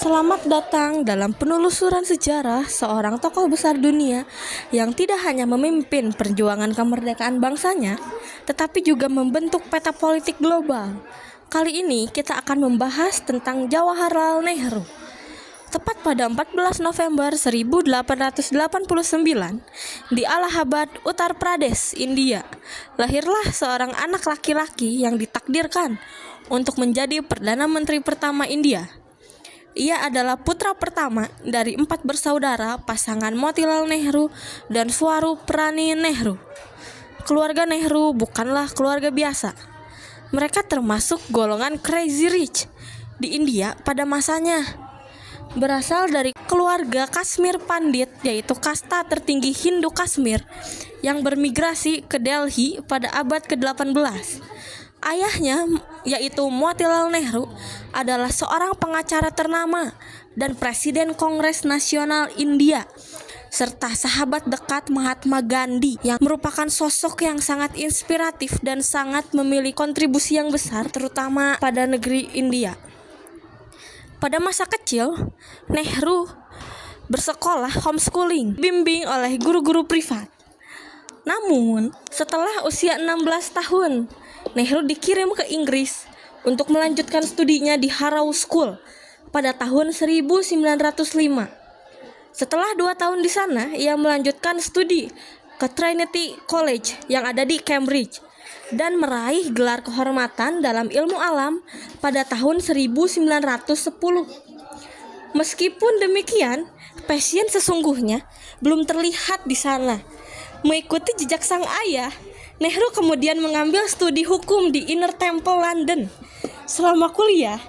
Selamat datang dalam penelusuran sejarah seorang tokoh besar dunia yang tidak hanya memimpin perjuangan kemerdekaan bangsanya, tetapi juga membentuk peta politik global. Kali ini kita akan membahas tentang Jawaharlal Nehru. Tepat pada 14 November 1889 di Allahabad, Uttar Pradesh, India, lahirlah seorang anak laki-laki yang ditakdirkan untuk menjadi Perdana Menteri pertama India. Ia adalah putra pertama dari 4 bersaudara pasangan Motilal Nehru dan Swarup Rani Nehru. Keluarga Nehru bukanlah keluarga biasa. Mereka termasuk golongan crazy rich di India pada masanya. Berasal dari keluarga Kashmir Pandit, yaitu kasta tertinggi Hindu Kashmir yang bermigrasi ke Delhi pada abad ke-18. Ayahnya, yaitu Motilal Nehru, adalah seorang pengacara ternama dan Presiden Kongres Nasional India, serta sahabat dekat Mahatma Gandhi yang merupakan sosok yang sangat inspiratif dan sangat memiliki kontribusi yang besar terutama pada negeri India. Pada masa kecil, Nehru bersekolah homeschooling, bimbing oleh guru-guru privat. Namun, setelah usia 16 tahun, Nehru dikirim ke Inggris untuk melanjutkan studinya di Harrow School pada tahun 1905. Setelah 2 tahun di sana, ia melanjutkan studi ke Trinity College yang ada di Cambridge dan meraih gelar kehormatan dalam ilmu alam pada tahun 1910. Meskipun demikian, passion sesungguhnya belum terlihat di sana. Mengikuti jejak sang ayah, Nehru kemudian mengambil studi hukum di Inner Temple, London. Selama kuliah,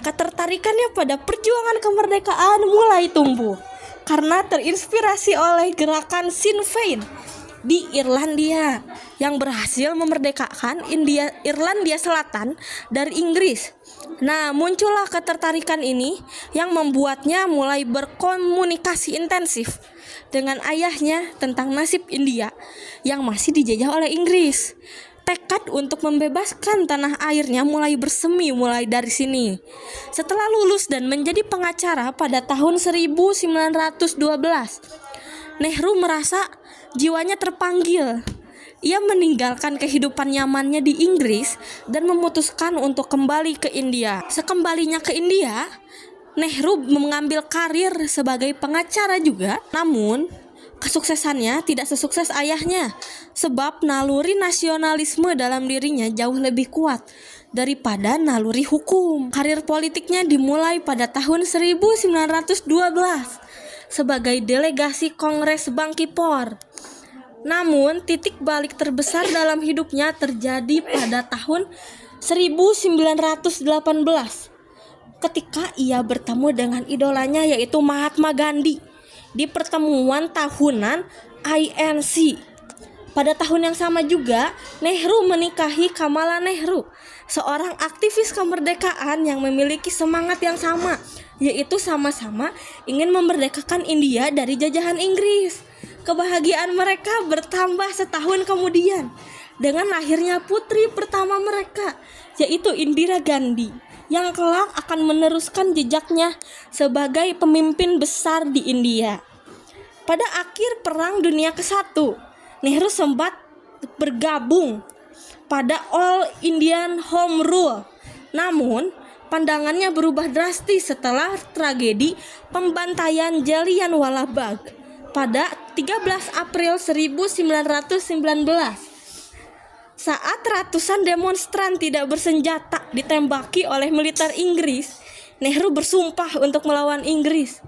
ketertarikannya pada perjuangan kemerdekaan mulai tumbuh karena terinspirasi oleh gerakan Sinn Féin di Irlandia yang berhasil memerdekakan Irlandia Selatan dari Inggris. Nah, muncullah ketertarikan ini yang membuatnya mulai berkomunikasi intensif dengan ayahnya tentang nasib India yang masih dijajah oleh Inggris. Tekad untuk membebaskan tanah airnya mulai bersemi mulai dari sini. Setelah lulus dan menjadi pengacara pada tahun 1912, Nehru merasa jiwanya terpanggil. Ia meninggalkan kehidupan nyamannya di Inggris dan memutuskan untuk kembali ke India. Sekembalinya ke India, Nehru mengambil karir sebagai pengacara juga. Namun, kesuksesannya tidak sesukses ayahnya, sebab naluri nasionalisme dalam dirinya jauh lebih kuat daripada naluri hukum. Karir politiknya dimulai pada tahun 1912 sebagai delegasi Kongres Bankipor. Namun, titik balik terbesar dalam hidupnya terjadi pada tahun 1918 ketika ia bertemu dengan idolanya yaitu Mahatma Gandhi di pertemuan tahunan INC. Pada tahun yang sama juga, Nehru menikahi Kamala Nehru, seorang aktivis kemerdekaan yang memiliki semangat yang sama, yaitu sama-sama ingin memerdekakan India dari jajahan Inggris. Kebahagiaan mereka bertambah setahun kemudian dengan lahirnya putri pertama mereka, yaitu Indira Gandhi, yang kelak akan meneruskan jejaknya sebagai pemimpin besar di India. Pada akhir Perang Dunia ke-1, Nehru sempat bergabung pada All Indian Home Rule. Namun, pandangannya berubah drastis setelah tragedi pembantaian Jallianwala Bagh pada 13 April 1919. Saat ratusan demonstran tidak bersenjata ditembaki oleh militer Inggris, Nehru bersumpah untuk melawan Inggris.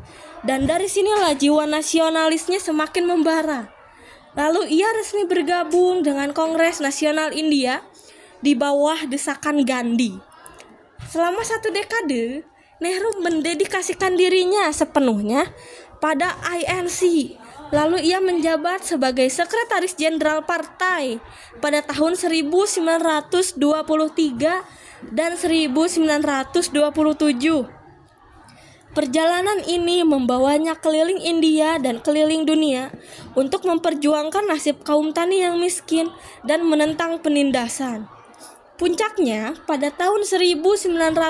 Dan dari sinilah jiwa nasionalisnya semakin membara. Lalu ia resmi bergabung dengan Kongres Nasional India di bawah desakan Gandhi. Selama 1 dekade, Nehru mendedikasikan dirinya sepenuhnya pada INC. Lalu ia menjabat sebagai sekretaris jenderal partai pada tahun 1923 dan 1927. Perjalanan ini membawanya keliling India dan keliling dunia untuk memperjuangkan nasib kaum tani yang miskin dan menentang penindasan. Puncaknya, pada tahun 1928,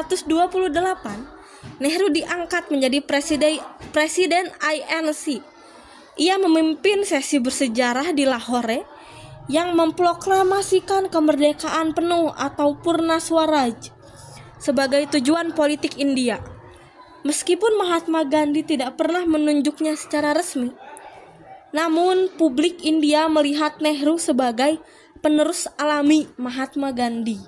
Nehru diangkat menjadi presiden INC. Ia memimpin sesi bersejarah di Lahore yang memproklamasikan kemerdekaan penuh atau Purna Swaraj sebagai tujuan politik India. Meskipun Mahatma Gandhi tidak pernah menunjuknya secara resmi, namun publik India melihat Nehru sebagai penerus alami Mahatma Gandhi.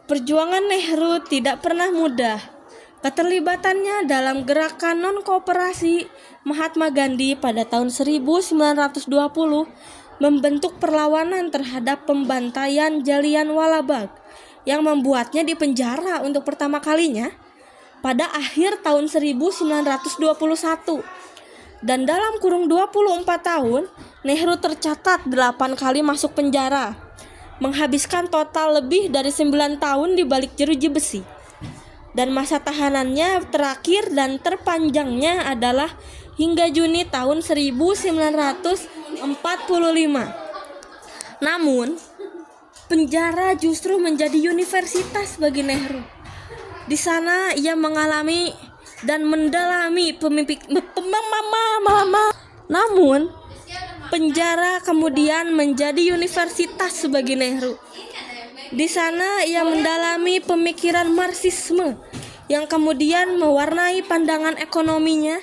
Perjuangan Nehru tidak pernah mudah. Keterlibatannya dalam gerakan non-kooperasi Mahatma Gandhi pada tahun 1920 membentuk perlawanan terhadap pembantaian Jallianwala Bagh yang membuatnya dipenjara untuk pertama kalinya pada akhir tahun 1921. Dan dalam kurung 24 tahun, Nehru tercatat 8 kali masuk penjara, menghabiskan total lebih dari 9 tahun di balik jeruji besi. Dan masa tahanannya terakhir dan terpanjangnya adalah hingga Juni tahun 1945. Namun, penjara justru menjadi universitas bagi Nehru. Di sana ia mengalami dan mendalami Namun, penjara kemudian menjadi universitas bagi Nehru. Di sana ia mendalami pemikiran Marxisme yang kemudian mewarnai pandangan ekonominya,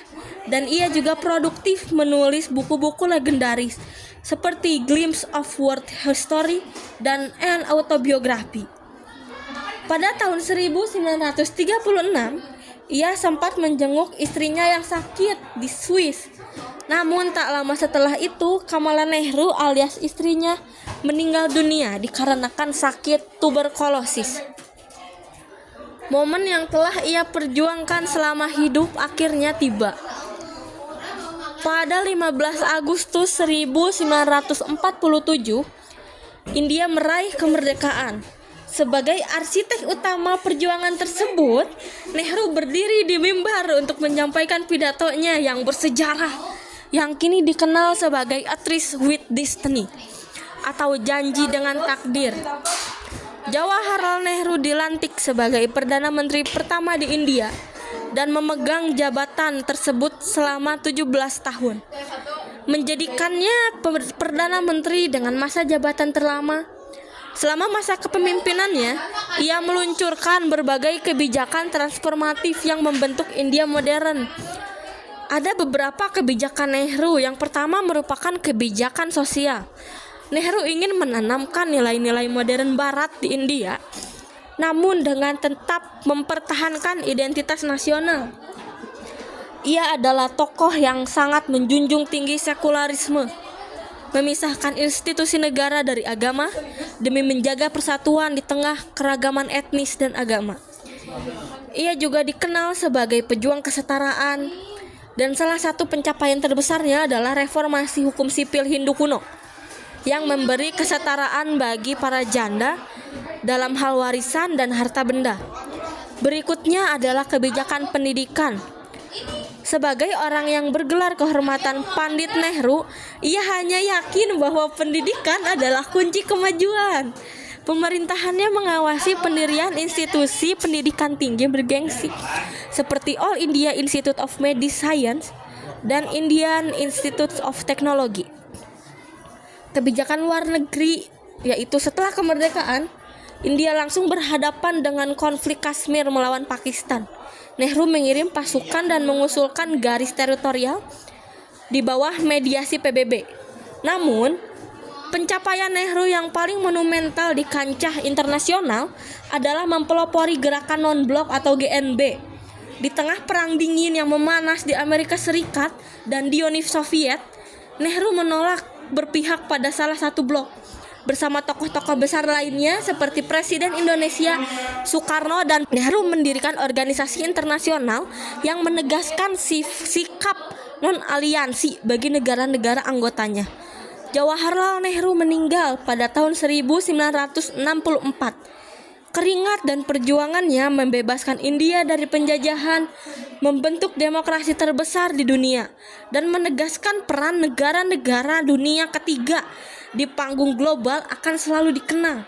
dan ia juga produktif menulis buku-buku legendaris seperti Glimpse of World History dan An Autobiography. Pada tahun 1936, ia sempat menjenguk istrinya yang sakit di Swiss. Namun tak lama setelah itu, Kamala Nehru alias istrinya meninggal dunia dikarenakan sakit tuberkulosis. Momen yang telah ia perjuangkan selama hidup akhirnya tiba. Pada 15 Agustus 1947, India meraih kemerdekaan. Sebagai arsitek utama perjuangan tersebut, Nehru berdiri di mimbar untuk menyampaikan pidatonya yang bersejarah, yang kini dikenal sebagai A Tryst with Destiny atau janji dengan takdir. Jawaharlal Nehru dilantik sebagai Perdana Menteri pertama di India dan memegang jabatan tersebut selama 17 tahun, menjadikannya Perdana Menteri dengan masa jabatan terlama. Selama masa kepemimpinannya, ia meluncurkan berbagai kebijakan transformatif yang membentuk India modern. Ada beberapa kebijakan Nehru. Yang pertama merupakan kebijakan sosial. Nehru ingin menanamkan nilai-nilai modern Barat di India, namun dengan tetap mempertahankan identitas nasional. Ia adalah tokoh yang sangat menjunjung tinggi sekularisme, memisahkan institusi negara dari agama demi menjaga persatuan di tengah keragaman etnis dan agama. Ia juga dikenal sebagai pejuang kesetaraan, dan salah satu pencapaian terbesarnya adalah reformasi hukum sipil Hindu kuno yang memberi kesetaraan bagi para janda dalam hal warisan dan harta benda. Berikutnya adalah kebijakan pendidikan. Sebagai orang yang bergelar kehormatan Pandit Nehru, ia hanya yakin bahwa pendidikan adalah kunci kemajuan. Pemerintahannya mengawasi pendirian institusi pendidikan tinggi bergengsi seperti All India Institute of Medicine dan Indian Institute of Technology. Kebijakan luar negeri, yaitu setelah kemerdekaan, India langsung berhadapan dengan konflik Kashmir melawan Pakistan. Nehru mengirim pasukan dan mengusulkan garis teritorial di bawah mediasi PBB. Namun, pencapaian Nehru yang paling monumental di kancah internasional adalah mempelopori gerakan non-blok atau GNB. Di tengah perang dingin yang memanas di Amerika Serikat dan di Uni Soviet, Nehru menolak berpihak pada salah satu blok. Bersama tokoh-tokoh besar lainnya seperti Presiden Indonesia Soekarno dan Nehru mendirikan organisasi internasional yang menegaskan sikap non-aliansi bagi negara-negara anggotanya. Jawaharlal Nehru meninggal pada tahun 1964. Keringat dan perjuangannya membebaskan India dari penjajahan, membentuk demokrasi terbesar di dunia, dan menegaskan peran negara-negara dunia ketiga di panggung global akan selalu dikenang.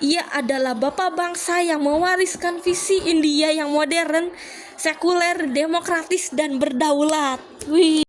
Ia adalah bapak bangsa yang mewariskan visi India yang modern, sekuler, demokratis, dan berdaulat. Wih.